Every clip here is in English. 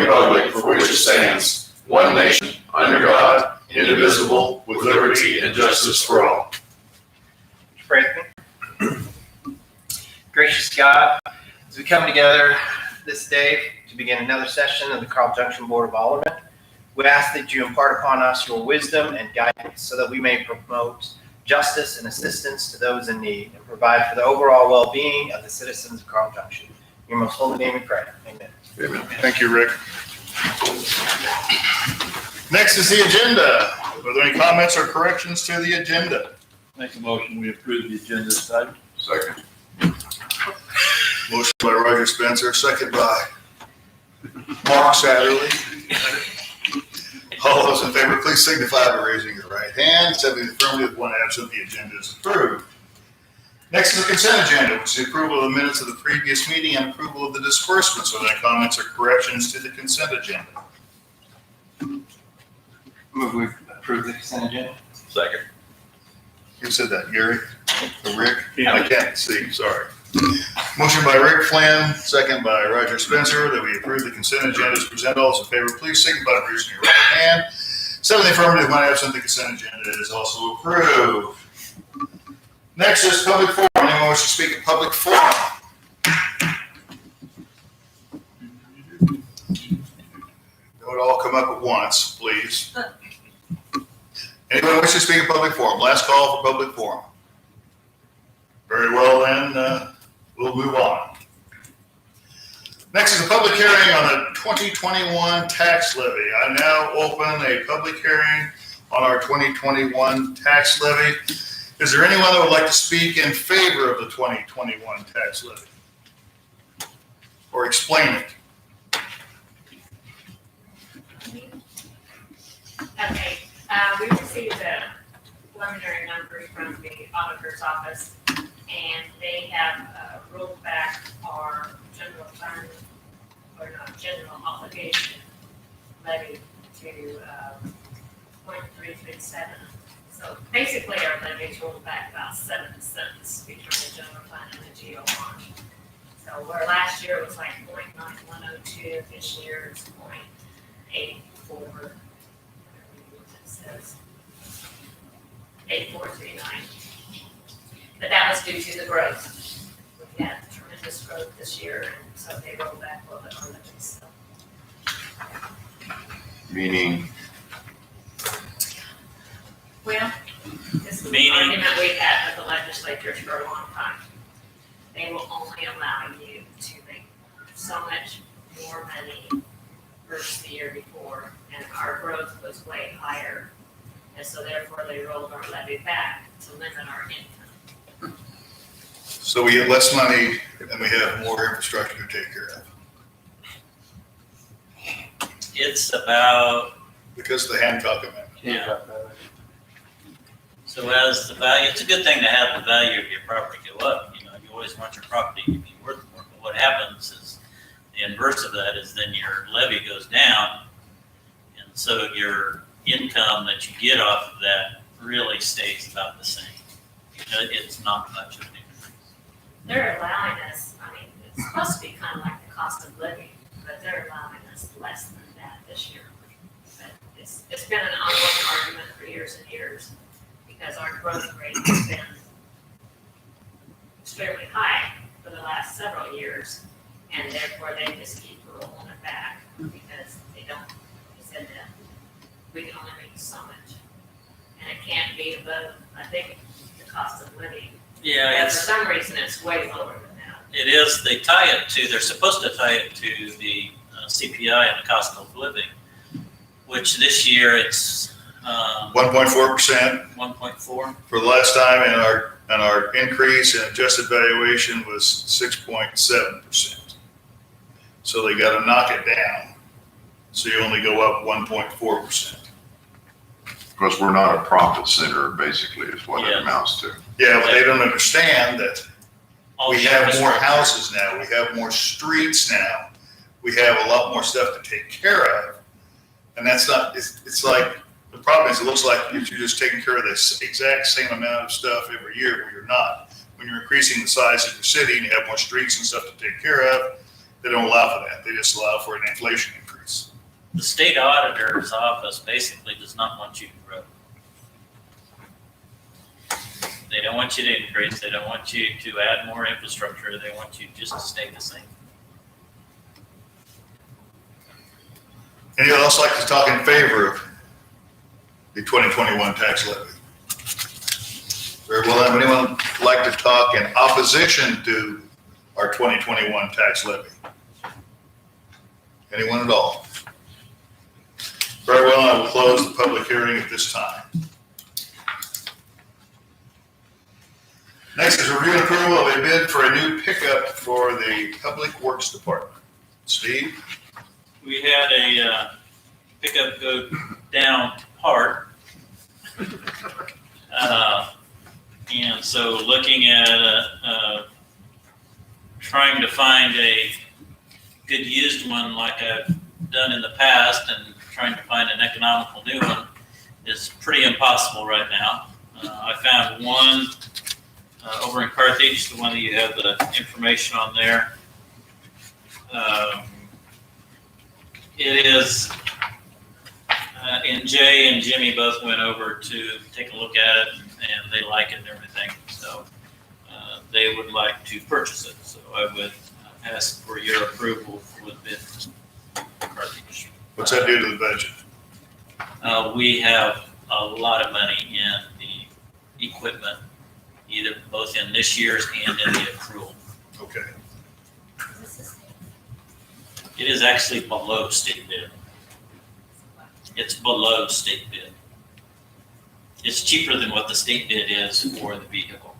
republic for which it stands, one nation, under God, indivisible, with liberty and justice for all. Pray with me. Gracious God, as we come together this day to begin another session of the Carl Junction Board of Aldermen, we ask that you impart upon us your wisdom and guidance so that we may promote justice and assistance to those in need and provide for the overall well-being of the citizens of Carl Junction. In your most holy name we pray. Amen. Amen. Thank you, Rick. Next is the agenda. Are there any comments or corrections to the agenda? Make a motion, we approve the agenda this item. Second. Motion by Roger Spencer, second by Mark Satterley. All those in favor, please signify by raising your right hand. 7 affirmative, 1 absent. The agenda is approved. Next is the consent agenda, which is the approval of the minutes of the previous meeting and approval of the disbursements. Are there any comments or corrections to the consent agenda? Move we approve the consent agenda. Second. Who said that, Gary or Rick? Yeah. I can't see, sorry. Motion by Rick Flynn, second by Roger Spencer, that we approve the consent agenda as presented. All those in favor, please signify by raising your right hand. 7 affirmative, 1 absent. The consent agenda is also approved. Next is public forum. Anyone wish to speak at public forum? Don't all come up at once, please. Anyone wish to speak at public forum? Last call for public forum. Very well then, we'll move on. Next is a public hearing on the 2021 tax levy. I now open a public hearing on our 2021 tax levy. Is there anyone that would like to speak in favor of the 2021 tax levy? Or explain it? Okay, we received a preliminary number from the auditor's office, and they have rolled back our general fund, or not general obligation levy to 0.337. So basically, our levy rolled back about 7 cents between the general fund and the GO bond. So where last year it was like 0.9102, this year is 0.84. Says 8439. But that was due to the growth. We had tremendous growth this year, and so they rolled back a little bit on the levies. Meaning? Well, this is an argument we've had with the legislatures for a long time. They will only allow you to make so much more money versus the year before, and our growth was way higher, and so therefore they rolled our levy back to limit our income. So we get less money and we have more infrastructure to take care of. It's about, Because of the Hancock Amendment. yeah. So as the value, it's a good thing to have the value of your property go up. You know, you always want your property to be worth more. But what happens is the inverse of that is then your levy goes down. And so your income that you get off of that really stays about the same. It's not much of an increase. They're allowing us, I mean, it's supposed to be kind of like the cost of living, but they're allowing us less than that this year. But it's been an ongoing argument for years and years, because our growth rate has been extremely high for the last several years, and therefore they just keep rolling it back because they don't, they said that we can only make so much. And it can't be above, I think, the cost of living. Yeah, And for some reason, it's way lower than that. it is. They tie it to, they're supposed to tie it to the CPI and the cost of living, which this year it's 1.4% 1.4. for the last time, and our increase in adjusted valuation was 6.7%. So they got to knock it down. So you only go up 1.4%. Because we're not a profit center, basically, is what it Yeah. amounts to. Yeah, but they don't understand that All we the have more infrastructure. houses now. We have more streets now. We have a lot more stuff to take care of. And that's not, it's like, the problem is it looks like you're just taking care of the exact same amount of stuff every year, but you're not. When you're increasing the size of your city and you have more streets and stuff to take care of, They don't allow for that. They just allow for an inflation increase. The state auditor's office basically does not want you to grow. They don't want you to increase. They don't want you to add more infrastructure. They want you just to stay the same. Anyone else like to talk in favor of the 2021 tax levy? Very well. Anyone like to talk in opposition to our 2021 tax levy? Anyone at all? Very well, I will close the public hearing at this time. Next is review and approval of a bid for a new pickup for the Public Works Department. Steve? We had a pickup go down part. And so looking at trying to find a good used one like I've done in the past and trying to find an economical new one is pretty impossible right now. I found one over in Carthage, the one that you have the information on there. It is, and Jay and Jimmy both went over to take a look at it, and they like it and everything. So they would like to purchase it. So I would ask for your approval for the bid from Carthage. What's that do to the budget? We have a lot of money in the equipment, either both in this year's and in the accrual. Okay. It is actually below state bid. It's below state bid. It's cheaper than what the state bid is for the vehicle.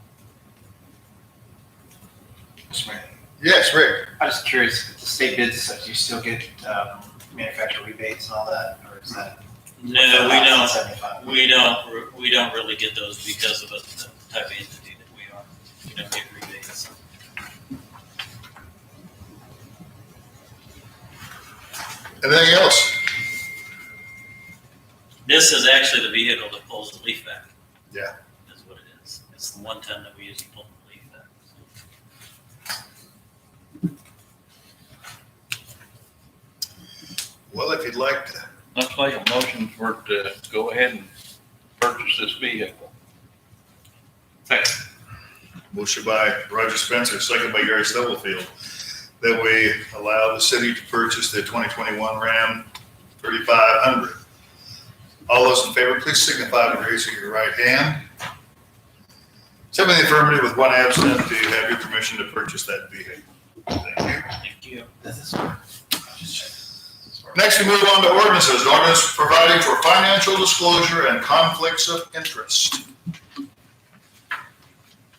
Yes, Rick? I'm just curious, if the state bids, do you still get manufacturer rebates and all that, or is that? No, we don't. 75? We don't really get those because of the type of entity that we are. We don't get rebates. Anything else? This is actually the vehicle that pulls the leaf back. Yeah. Is what it is. It's the 110 that we use to pull the leaf back. Well, if you'd like to, Let's make a motion for it to go ahead and purchase this vehicle. motion by Roger Spencer, second by Gary Stubblefield, that we allow the city to purchase the 2021 Ram 3500. All those in favor, please signify by raising your right hand. Seven in the affirmative with one absent to have your permission to purchase that vehicle. Thank you. Thank you. Does this work? Next, we move on to ordinances. An ordinance providing for financial disclosure and conflicts of interest.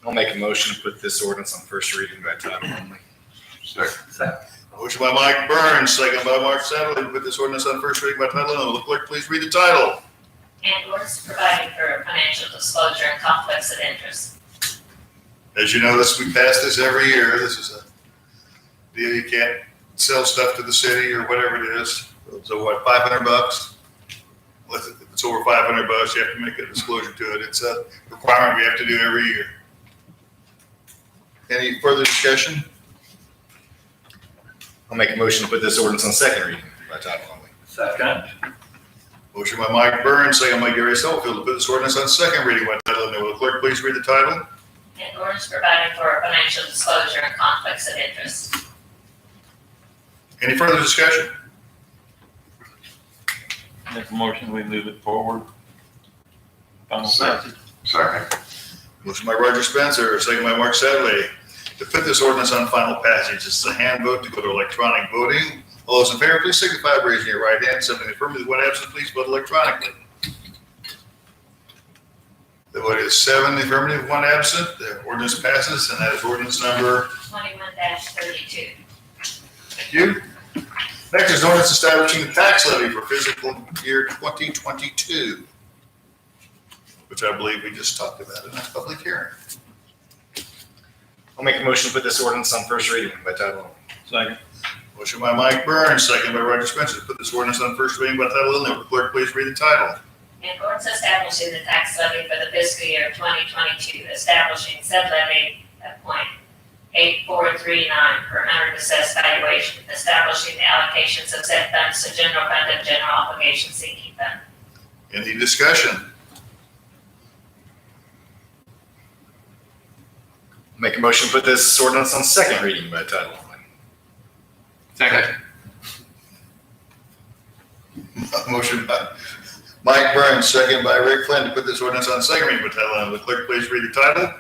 I'll make a motion to put this ordinance on first reading by title only. Second. Motion by Mike Burns, second by Mark Sadler, to put this ordinance on first reading by title only. Will the clerk please read the title? And ordinance providing for financial disclosure and conflicts of interest. As you know, we pass this every year. This is a deal. You can't sell stuff to the city or whatever it is. So what, $500? If it's over $500, you have to make a disclosure to it. It's a requirement we have to do every year. Any further discussion? I'll make a motion to put this ordinance on second reading by title only. Second. Motion by Mike Burns, second by Gary Stubblefield, to put this ordinance on second reading by title only. Will the clerk please read the title? And ordinance providing for financial disclosure and conflicts of interest. Any further discussion? Make a motion, we move it forward. Final passage. Second. Motion by Roger Spencer, second by Mark Sadley, to put this ordinance on final passage. This is a hand vote to go to electronic voting. All those in favor, please signify by raising your right hand. Seven in the affirmative, one absent, please vote electronically. The vote is 7 in the affirmative, 1 absent. The ordinance passes, and that is ordinance number, 21-32. thank you. Next is ordinance establishing the tax levy for fiscal year 2022, which I believe we just talked about in a public hearing. I'll make a motion to put this ordinance on first reading by title only. Second. Motion by Mike Burns, second by Roger Spencer, to put this ordinance on first reading by title only. Will the clerk please read the title? And ordinance establishing the tax levy for the fiscal year 2022, establishing said levy at point .8439 per hundred assessed valuation, establishing the allocations of said funds to general fund and general obligation sinking fund. Any discussion? Make a motion to put this ordinance on second reading by title only. Second. Motion by Mike Burns, second by Rick Flynn to put this ordinance on second reading by title only. Will the clerk please read the title?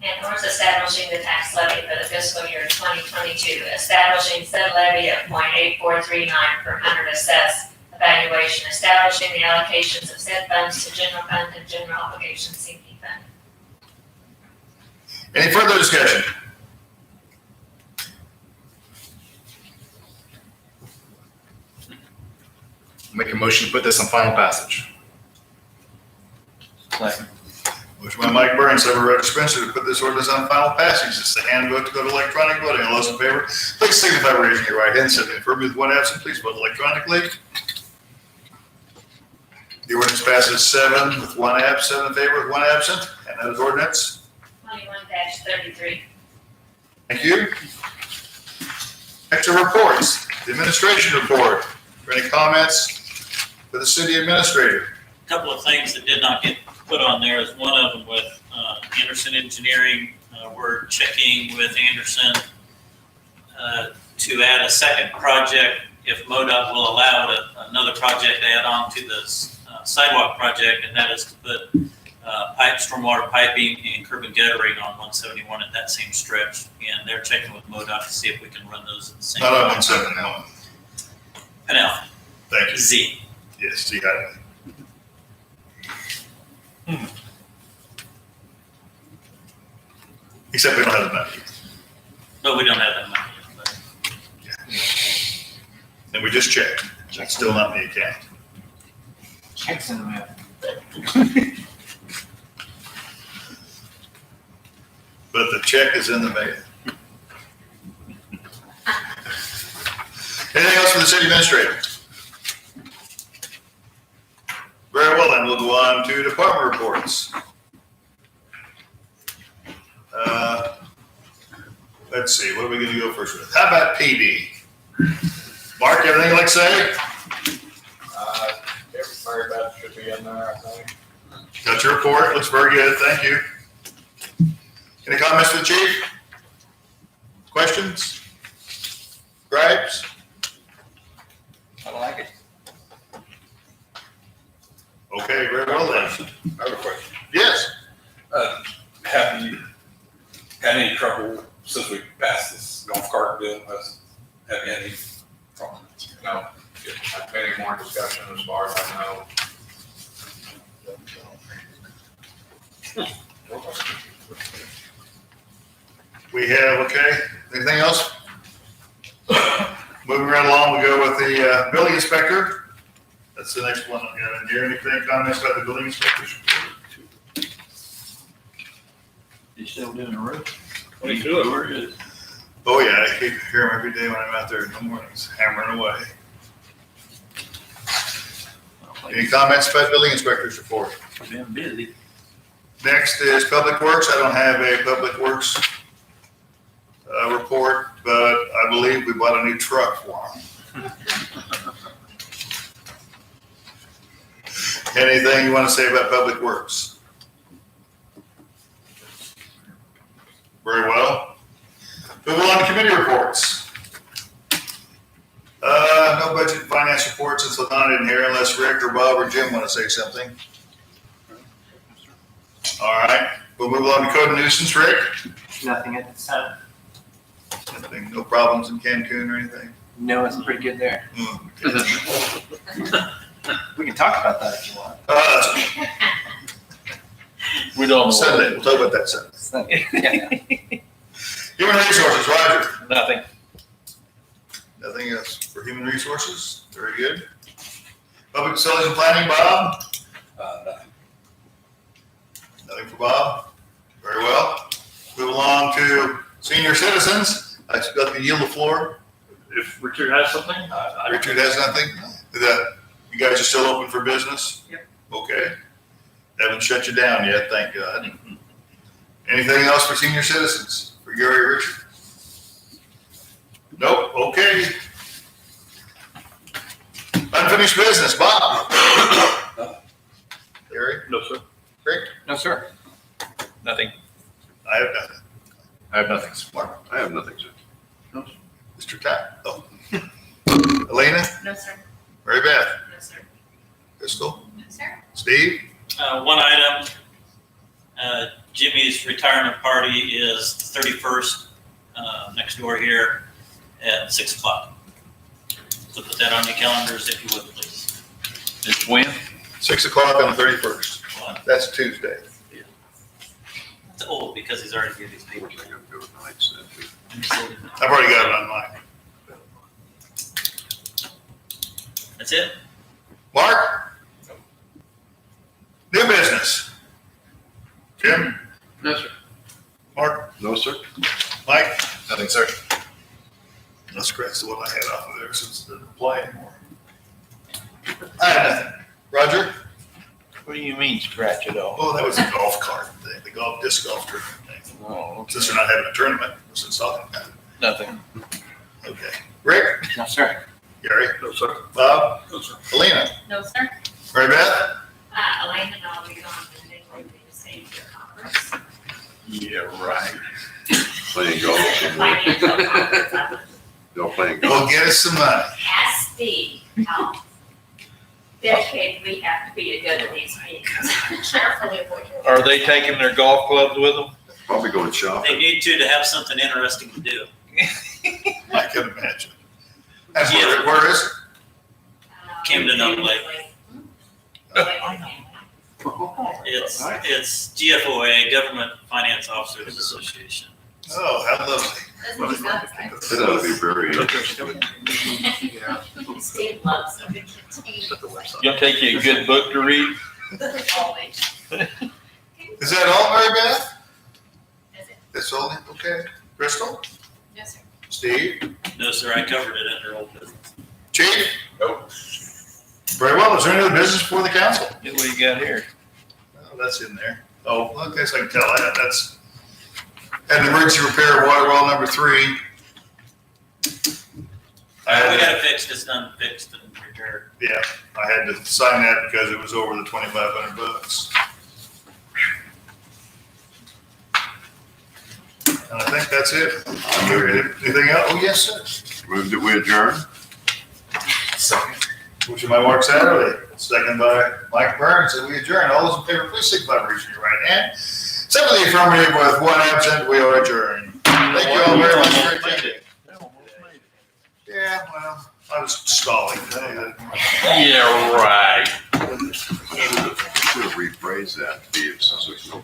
And ordinance establishing the tax levy for the fiscal year 2022, establishing said levy at .8439 per hundred assessed valuation, establishing the allocations of said funds to general fund and general obligation sinking fund. Any further discussion? Make a motion to put this on final passage. Second. Motion by Mike Burns, second by Roger Spencer to put this ordinance on final passage. It's the hand vote to go to electronic voting. All those in favor, please signify by raising your right hand. So affirmative with one absent, please vote electronically. The ordinance passes 7 with one absent, 7 in favor with one absent, and that is ordinance. 21-33. Thank you. Next are reports. The administration report. For any comments for the city administrator? Couple of things that did not get put on there is one of them with Anderson Engineering. We're checking with Anderson to add a second project if MoDOT will allow it, another project to add on to the sidewalk project, and that is to put stormwater piping and curb and guttering on 171 at that same stretch. And they're checking with MoDOT to see if we can run those at the same Not on time. 171. Now, Thank you. Z. Yes, see, got it. Except we don't have the money. But we don't have that money yet. But And we just checked. It's still not in the account. Checks in the mail. But the check is in the mail. Anything else for the city administrator? Very well, then we'll go on to department reports. Let's see, what are we gonna go first with? How about PD? Mark, everything you'd like to say? Every bad should be in there, I think. Got your report, looks very good, thank you. Any comments for the chief? Questions? Gripes? I like it. Okay, very well then. I have a question. Yes, Have you had any trouble since we passed this golf cart bill? Have you had any problem? No, I've been any more discussion as far as I know. we have, okay, anything else? Moving right along, we go with the building inspector. That's the next one I got in here. Anything comments about the building inspector's report? You still doing the roof? 22. We're good. Oh yeah, I keep hearing him every day when I'm out there in the mornings, hammering away. Any comments about building inspector's report? Been busy. Next is Public Works. I don't have a Public Works report, but I believe we bought a new truck for them. Anything you want to say about Public Works? Very well. Moving on to committee reports. No budget and finance reports since Ladonna in here unless Rick or Bob or Jim want to say something. All right, we'll move on to code and nuisance. Rick? Nothing at this time. Nothing, no problems in Cancun or anything? No, it's pretty good there. Okay. We can talk about that if you want. That's We don't. Sunday, we'll talk about that Sunday. Yeah. Human resources, Roger. Nothing. Nothing else for human resources? Very good. Public facilities and planning, Bob? Nothing. Nothing for Bob? Very well. Move along to senior citizens. I got to yield the floor. If Richard has something, Richard has nothing? You guys are still open for business? Yep. Okay. Haven't shut you down yet, thank God. Anything else for senior citizens, for Gary Richard? Nope, okay. Unfinished business, Bob? Gary? No, sir. Rick? No, sir. Nothing. I have nothing. I have nothing. Mark? I have nothing, sir. Mr. Tapp? Oh. Elena? No, sir. Mary Beth? No, sir. Crystal? No, sir. Steve? One item, Jimmy's retirement party is the 31st, next door here at 6 o'clock. So put that on your calendars if you would, please. It's when? 6 o'clock on the 31st. That's Tuesday. It's old because he's already given these Of people. course, I gotta go with nights, I've already got it on mine. That's it? Mark? New business. Jim? No, sir. Mark? No, sir. Mike? Nothing, sir. Let's scratch the one I had off of there since it doesn't apply anymore. I have nothing. Roger? What do you mean scratch it off? Oh, that was a golf cart thing, the disc golf tournament thing. Oh, okay. Since they're not having a tournament, since talking about it. Nothing. Okay. Rick? No, sir. Gary? No, sir. Bob? No, sir. Alina? No, sir. Mary Beth? Elaine and I'll be on the Midway Savior Conference. Yeah, right. Playing golf somewhere. Financial conference. I would Y'all playing Go golf? get us some money. ask Steve how dedicated we have to be to go to these meetings. Carefully avoid your. Are they taking their golf clubs with them? Probably going They shopping. need to have something interesting to do. I can imagine. And where is it? Camden on Lake. It's GFOA, Government Finance Officers Association. Oh, how lovely. That ought to be very interesting. Steve loves them. Gonna take you a good book to read? Always. Is that all, Mary Beth? Is it? That's all? Okay. Crystal? No, sir. Steve? No, sir, I covered it under old business. Chief? Nope. Very well. Is there any other business before the council? What do you got here? Oh, that's in there. Oh, okay, so I can tell. That's an emergency repair of water well number 3. We got it fixed, it's done, fixed and repaired. Yeah, I had to sign that because it was over the $2,500. And I think that's it. Anything else? Oh, yes, sir. Move that we adjourn? Second. Motion by Mark Satterley, second by Mike Burns, and we adjourn. All those in favor, please signify by raising your right hand. Except for the affirmative with one absent, we are adjourned. Thank you all very much for attending. Yeah, well, I was stalling. Yeah, right. Should have rephrased that to be, since there's no